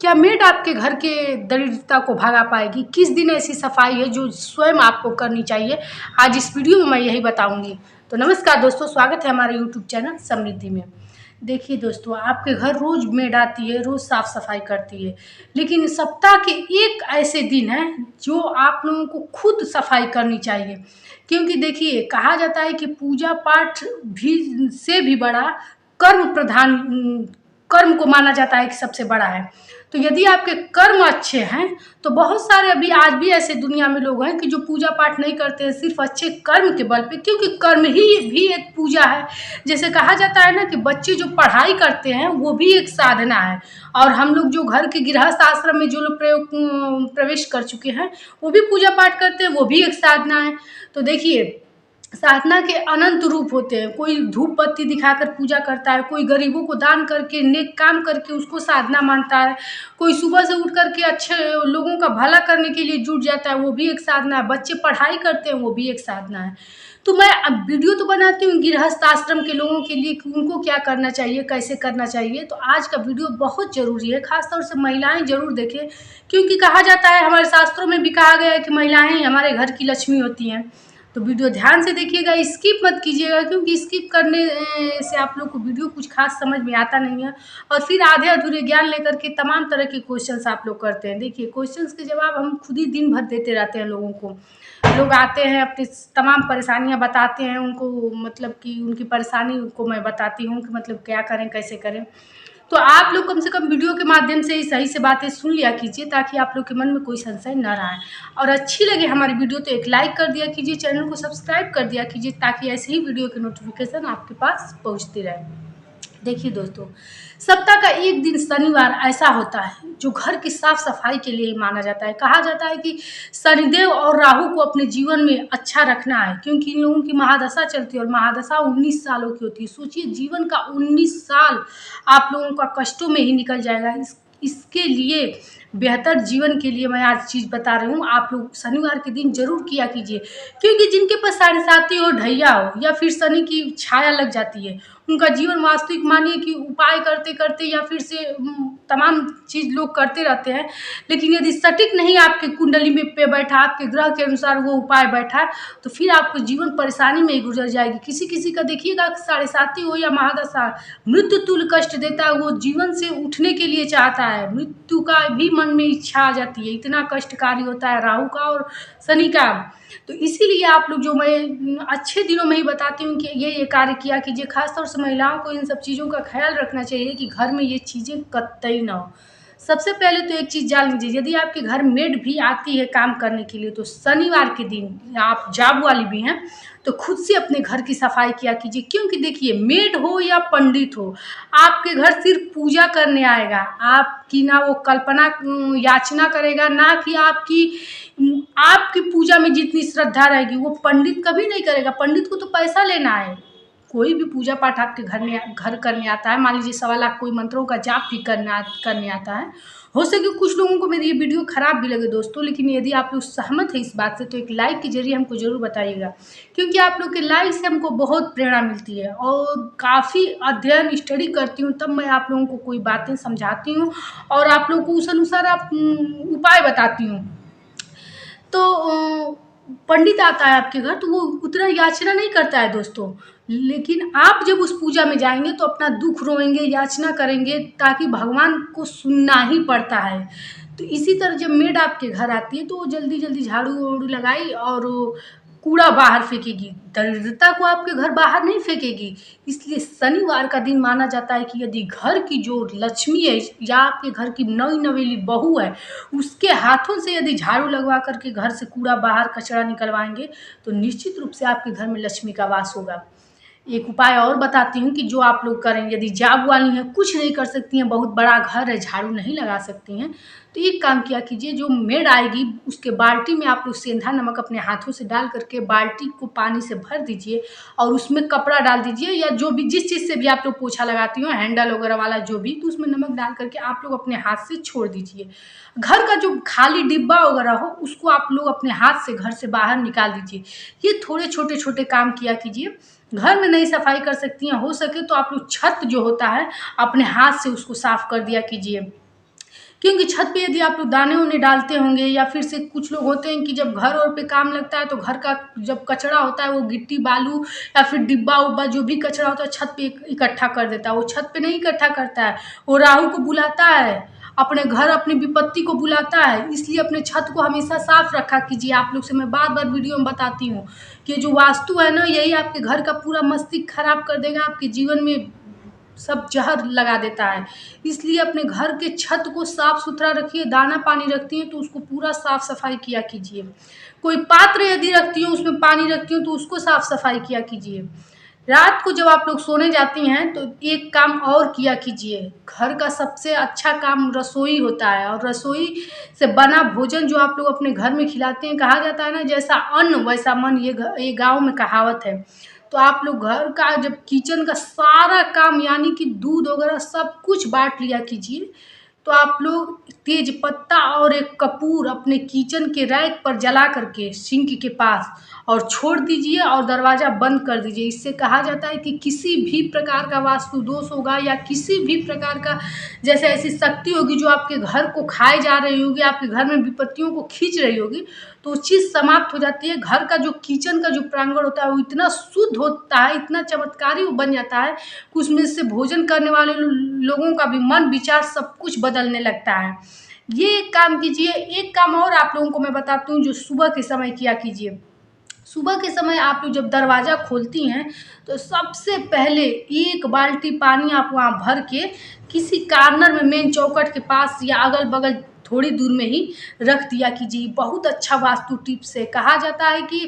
क्या मेड आपके घर के दरिद्रता को भगा पाएगी? किस दिन ऐसी सफाई है जो स्वयं आपको करनी चाहिए? आज इस वीडियो में मैं यही बताऊंगी। तो नमस्कार दोस्तों, स्वागत है हमारे यूट्यूब चैनल समृद्धि में। देखिए दोस्तों, आपके घर रोज मेड आती है, रोज साफ सफाई करती है, लेकिन सप्ताह के एक ऐसे दिन है जो आप लोगों को खुद सफाई करनी चाहिए। क्योंकि देखिए, कहा जाता है कि पूजा पाठ भी से भी बड़ा कर्म प्रधान कर्म को माना जाता है कि सबसे बड़ा है। तो यदि आपके कर्म अच्छे हैं तो बहुत सारे अभी आज भी ऐसे दुनिया में लोग हैं कि जो पूजा पाठ नहीं करते हैं सिर्फ अच्छे कर्म के बल पे, क्योंकि कर्म ही भी एक पूजा है। जैसे कहा जाता है ना कि बच्चे जो पढ़ाई करते हैं वो भी एक साधना है, और हम लोग जो घर के गृहस्थ आश्रम में जो लोग प्रवेश कर चुके हैं वो भी पूजा पाठ करते हैं, वो भी एक साधना है। तो देखिए, साधना के अनंत रूप होते हैं। कोई धूप बत्ती दिखाकर पूजा करता है, कोई गरीबों को दान करके नेक काम करके उसको साधना मानता है, कोई सुबह से उठ करके अच्छे लोगों का भला करने के लिए जुट जाता है, वो भी एक साधना है। बच्चे पढ़ाई करते हैं, वो भी एक साधना है। तो मैं अब वीडियो तो बनाती हूँ गृहस्थ आश्रम के लोगों के लिए कि उनको क्या करना चाहिए, कैसे करना चाहिए। तो आज का वीडियो बहुत ज़रूरी है, खासतौर से महिलाएं ज़रूर देखें, क्योंकि कहा जाता है, हमारे शास्त्रों में भी कहा गया है कि महिलाएं ही हमारे घर की लक्ष्मी होती हैं। तो वीडियो ध्यान से देखिएगा, स्किप मत कीजिएगा, क्योंकि स्किप करने से आप लोग को वीडियो कुछ खास समझ में आता नहीं है, और फिर आधे अधूरे ज्ञान लेकर के तमाम तरह के क्वेश्चंस आप लोग करते हैं। देखिए, क्वेश्चंस के जवाब हम खुद ही दिन भर देते रहते हैं लोगों को। लोग आते हैं, अपनी तमाम परेशानियां बताते हैं, उनको मतलब कि उनकी परेशानी को मैं बताती हूँ कि मतलब क्या करें, कैसे करें। तो आप लोग कम से कम वीडियो के माध्यम से ही सही से बातें सुन लिया कीजिए, ताकि आप लोग के मन में कोई संशय न रहे। और अच्छी लगे हमारी वीडियो तो एक लाइक कर दिया कीजिए, चैनल को सब्सक्राइब कर दिया कीजिए, ताकि ऐसे ही वीडियो की नोटिफिकेशन आपके पास पहुंचती रहे। देखिए दोस्तों, सप्ताह का एक दिन शनिवार ऐसा होता है जो घर की साफ सफाई के लिए ही माना जाता है। कहा जाता है कि शनिदेव और राहु को अपने जीवन में अच्छा रखना है, क्योंकि इन लोगों की महादशा चलती है, और महादशा 19 सालों की होती है। सोचिए, जीवन का 19 साल आप लोगों का कष्टों में ही निकल जाएगा। इसके लिए बेहतर जीवन के लिए मैं आज चीज़ बता रही हूँ, आप लोग शनिवार के दिन जरूर किया कीजिए। क्योंकि जिनके पास साढ़े साती हो, ढैया हो, या फिर शनि की छाया लग जाती है, उनका जीवन वास्तविक मानिए कि उपाय करते करते या फिर से तमाम चीज़ लोग करते रहते हैं, लेकिन यदि सटीक नहीं आपके कुंडली में पे बैठा, आपके ग्रह के अनुसार वो उपाय बैठा, तो फिर आपको जीवन परेशानी में ही गुजर जाएगी। किसी किसी का देखिएगा साढ़े साती हो या महादशा, मृत्यु तुल्य कष्ट देता है, वो जीवन से उठने के लिए चाहता है, मृत्यु का भी मन में इच्छा आ जाती है, इतना कष्टकारी होता है राहु का और शनि का। तो इसीलिए आप लोग, जो मैं अच्छे दिनों में ही बताती हूँ कि ये कार्य किया कीजिए। खासतौर से महिलाओं को इन सब चीज़ों का ख्याल रखना चाहिए कि घर में ये चीज़ें कतई ना हो। सबसे पहले तो एक चीज़ जान लीजिए, यदि आपके घर मेड भी आती है काम करने के लिए, तो शनिवार के दिन आप जॉब वाली भी हैं तो खुद से अपने घर की सफाई किया कीजिए। क्योंकि देखिए, मेड हो या पंडित हो, आपके घर सिर्फ पूजा करने आएगा, आपकी ना वो कल्पना याचना करेगा, ना कि आपकी पूजा में जितनी श्रद्धा रहेगी वो पंडित कभी नहीं करेगा। पंडित को तो पैसा लेना है। कोई भी पूजा पाठ आपके घर करने आता है, मान लीजिए 1.25 लाख कोई मंत्रों का जाप भी करने आता है। हो सके कुछ लोगों को मेरी ये वीडियो खराब भी लगे दोस्तों, लेकिन यदि आप लोग सहमत हैं इस बात से तो एक लाइक के जरिए हमको जरूर बताइएगा, क्योंकि आप लोग के लाइक से हमको बहुत प्रेरणा मिलती है, और काफ़ी अध्ययन स्टडी करती हूँ, तब मैं आप लोगों को कोई बातें समझाती हूँ और आप लोग को उस अनुसार उपाय बताती हूँ। तो पंडित आता है आपके घर तो वो उतना याचना नहीं करता है दोस्तों, लेकिन आप जब उस पूजा में जाएंगे तो अपना दुख रोएंगे, याचना करेंगे, ताकि भगवान को सुनना ही पड़ता है। तो इसी तरह जब मेड आपके घर आती है तो वो जल्दी जल्दी झाड़ू वाड़ू लगाई और कूड़ा बाहर फेंकेगी, दरिद्रता को आपके घर बाहर नहीं फेंकेगी। इसलिए शनिवार का दिन माना जाता है कि यदि घर की जो लक्ष्मी है या आपके घर की नई नवेली बहू है, उसके हाथों से यदि झाड़ू लगवा करके घर से कूड़ा बाहर कचरा निकलवाएंगे तो निश्चित रूप से आपके घर में लक्ष्मी का वास होगा। एक उपाय और बताती हूँ कि जो आप लोग करें, यदि जॉब वाली हैं, कुछ नहीं कर सकती हैं, बहुत बड़ा घर है, झाड़ू नहीं लगा सकती हैं, तो एक काम किया कीजिए, जो मेड आएगी उसके बाल्टी में आप लोग सेंधा नमक अपने हाथों से डाल करके बाल्टी को पानी से भर दीजिए, और उसमें कपड़ा डाल दीजिए, या जो भी जिस चीज़ से भी आप लोग पोछा लगाती हो, हैंडल वगैरह वाला जो भी, तो उसमें नमक डाल करके आप लोग अपने हाथ से छोड़ दीजिए। घर का जो खाली डिब्बा वगैरह हो उसको आप लोग अपने हाथ से घर से बाहर निकाल दीजिए। ये थोड़े छोटे छोटे काम किया कीजिए। घर में नहीं सफाई कर सकती हैं, हो सके तो आप लोग छत जो होता है अपने हाथ से उसको साफ कर दिया कीजिए, क्योंकि छत पे यदि आप लोग दाने उन्हें डालते होंगे, या फिर से कुछ लोग होते हैं कि जब घर और पे काम लगता है तो घर का जब कचरा होता है वो गिट्टी बालू या फिर डिब्बा उब्बा जो भी कचरा होता है छत पे इकट्ठा कर देता है। वो छत पे नहीं इकट्ठा करता है, वो राहु को बुलाता है, अपने घर अपनी विपत्ति को बुलाता है। इसलिए अपने छत को हमेशा साफ रखा कीजिए। आप लोग से मैं बार बार वीडियो में बताती हूँ कि जो वास्तु है ना, यही आपके घर का पूरा मस्तिष्क खराब कर देगा, आपके जीवन में सब जहर लगा देता है। इसलिए अपने घर के छत को साफ सुथरा रखिए। दाना पानी रखती हैं तो उसको पूरा साफ सफाई किया कीजिए। कोई पात्र यदि रखती हो उसमें पानी रखती हो तो उसको साफ सफाई किया कीजिए। रात को जब आप लोग सोने जाती हैं तो एक काम और किया कीजिए। घर का सबसे अच्छा काम रसोई होता है, और रसोई से बना भोजन जो आप लोग अपने घर में खिलाते हैं, कहा जाता है ना, जैसा अन्न वैसा मन, ये गाँव में कहावत है। तो आप लोग घर का जब किचन का सारा काम यानी कि दूध वगैरह सब कुछ बांट लिया कीजिए। तो आप लोग तेज पत्ता और एक कपूर अपने किचन के रैक पर जला करके सिंक के पास और छोड़ दीजिए और दरवाज़ा बंद कर दीजिए। इससे कहा जाता है कि किसी भी प्रकार का वास्तु दोष होगा या किसी भी प्रकार का जैसे ऐसी शक्ति होगी जो आपके घर को खाए जा रही होगी, आपके घर में विपत्तियों को खींच रही होगी, तो वो चीज़ समाप्त हो जाती है। घर का जो किचन का जो प्रांगण होता है वो इतना शुद्ध होता है, इतना चमत्कारी वो बन जाता है कि उसमें से भोजन करने वाले लोगों का भी मन विचार सब कुछ बदलने लगता है। ये एक काम कीजिए। एक काम और आप लोगों को मैं बताती हूँ जो सुबह के समय किया कीजिए। सुबह के समय आप लोग जब दरवाज़ा खोलती हैं तो सबसे पहले एक बाल्टी पानी आप वहाँ भर के किसी कार्नर में मेन चौखट के पास या अगल बगल थोड़ी दूर में ही रख दिया कीजिए। बहुत अच्छा वास्तु टिप्स है। कहा जाता है कि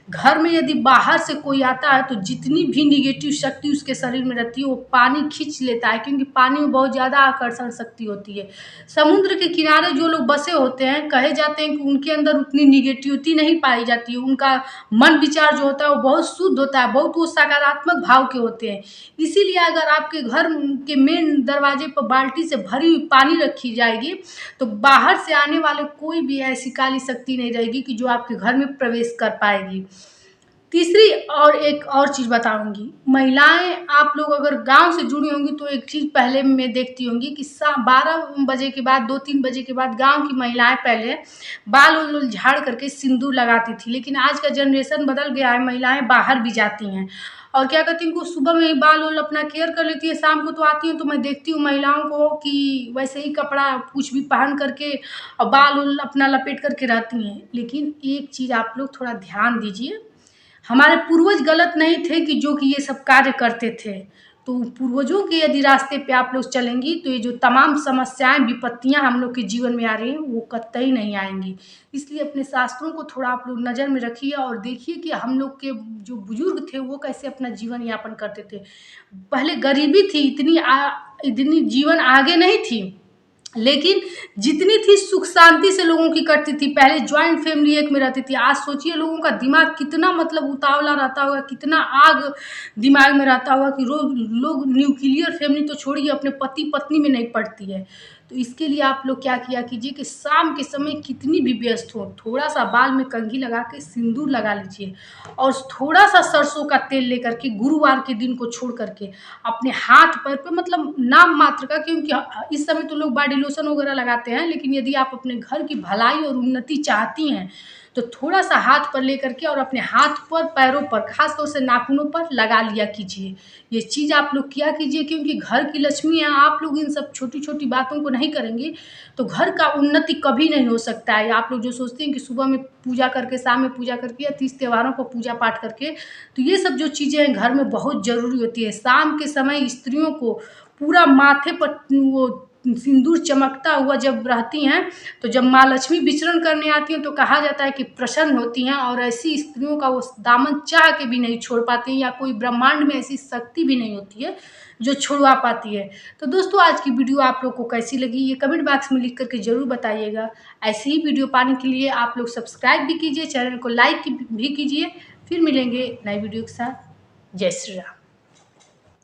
घर में यदि बाहर से कोई आता है तो जितनी भी निगेटिव शक्ति उसके शरीर में रहती है वो पानी खींच लेता है, क्योंकि पानी में बहुत ज़्यादा आकर्षण शक्ति होती है। समुद्र के किनारे जो लोग बसे होते हैं, कहे जाते हैं कि उनके अंदर उतनी निगेटिविटी नहीं पाई जाती है। उनका मन विचार जो होता है वो बहुत शुद्ध होता है, बहुत वो सकारात्मक भाव के होते हैं। इसीलिए अगर आपके घर के मेन दरवाजे पर बाल्टी से भरी हुई पानी रखी जाएगी तो बाहर से आने वाले कोई भी ऐसी काली शक्ति नहीं रहेगी कि जो आपके घर में प्रवेश कर पाएगी। तीसरी और एक और चीज़ बताऊंगी। महिलाएं आप लोग अगर गांव से जुड़ी होंगी तो एक चीज़ पहले मैं देखती होंगी कि 12 बजे के बाद 2-3 बजे के बाद गांव की महिलाएं पहले बाल उल झाड़ करके सिंदूर लगाती थी। लेकिन आज का जनरेशन बदल गया है, महिलाएं बाहर भी जाती हैं और क्या कहती हैं, उनको सुबह में ही बाल उल अपना केयर कर लेती है। शाम को तो आती हैं तो मैं देखती हूँ महिलाओं को कि वैसे ही कपड़ा कुछ भी पहन करके और बाल उल अपना लपेट करके रहती हैं। लेकिन एक चीज़ आप लोग थोड़ा ध्यान दीजिए, हमारे पूर्वज गलत नहीं थे कि जो कि ये सब कार्य करते थे। तो पूर्वजों के यदि रास्ते पे आप लोग चलेंगी तो ये जो तमाम समस्याएं विपत्तियां हम लोग के जीवन में आ रही हैं वो कतई नहीं आएंगी। इसलिए अपने शास्त्रों को थोड़ा आप लोग नज़र में रखिए और देखिए कि हम लोग के जो बुजुर्ग थे वो कैसे अपना जीवन यापन करते थे। पहले गरीबी थी, इतनी जीवन आगे नहीं थी, लेकिन जितनी थी सुख शांति से लोगों की कटती थी। पहले ज्वाइंट फैमिली एक में रहती थी। आज सोचिए लोगों का दिमाग कितना मतलब उतावला रहता होगा, कितना आग दिमाग में रहता होगा कि लोग न्यूक्लियर फैमिली तो छोड़िए, अपने पति पत्नी में नहीं पड़ती है। तो इसके लिए आप लोग क्या किया कीजिए कि शाम के समय कितनी भी व्यस्त हो, थोड़ा सा बाल में कंघी लगा के सिंदूर लगा लीजिए और थोड़ा सा सरसों का तेल लेकर के गुरुवार के दिन को छोड़ करके अपने हाथ पैर पे, मतलब नाम मात्र का, क्योंकि इस समय तो लोग बॉडी लोशन वगैरह लगाते हैं, लेकिन यदि आप अपने घर की भलाई और उन्नति चाहती हैं तो थोड़ा सा हाथ पर लेकर के और अपने हाथ पर पैरों पर खासतौर से नाखूनों पर लगा लिया कीजिए। ये चीज़ आप लोग किया कीजिए, क्योंकि घर की लक्ष्मी है। आप लोग इन सब छोटी छोटी बातों को नहीं करेंगे तो घर का उन्नति कभी नहीं हो सकता है। आप लोग जो सोचते हैं कि सुबह में पूजा करके, शाम में पूजा करके या 30 त्योहारों को पूजा पाठ करके, तो ये सब जो चीज़ें हैं घर में बहुत ज़रूरी होती है। शाम के समय स्त्रियों को पूरा माथे पर वो सिंदूर चमकता हुआ जब रहती हैं तो जब माँ लक्ष्मी विचरण करने आती हैं तो कहा जाता है कि प्रसन्न होती हैं, और ऐसी स्त्रियों का वो दामन चाह के भी नहीं छोड़ पाती हैं, या कोई ब्रह्मांड में ऐसी शक्ति भी नहीं होती है जो छुड़वा पाती है। तो दोस्तों आज की वीडियो आप लोग को कैसी लगी ये कमेंट बॉक्स में लिख करके ज़रूर बताइएगा। ऐसे ही वीडियो पाने के लिए आप लोग सब्सक्राइब भी कीजिए, चैनल को लाइक भी कीजिए। फिर मिलेंगे नई वीडियो के साथ। जय श्री राम।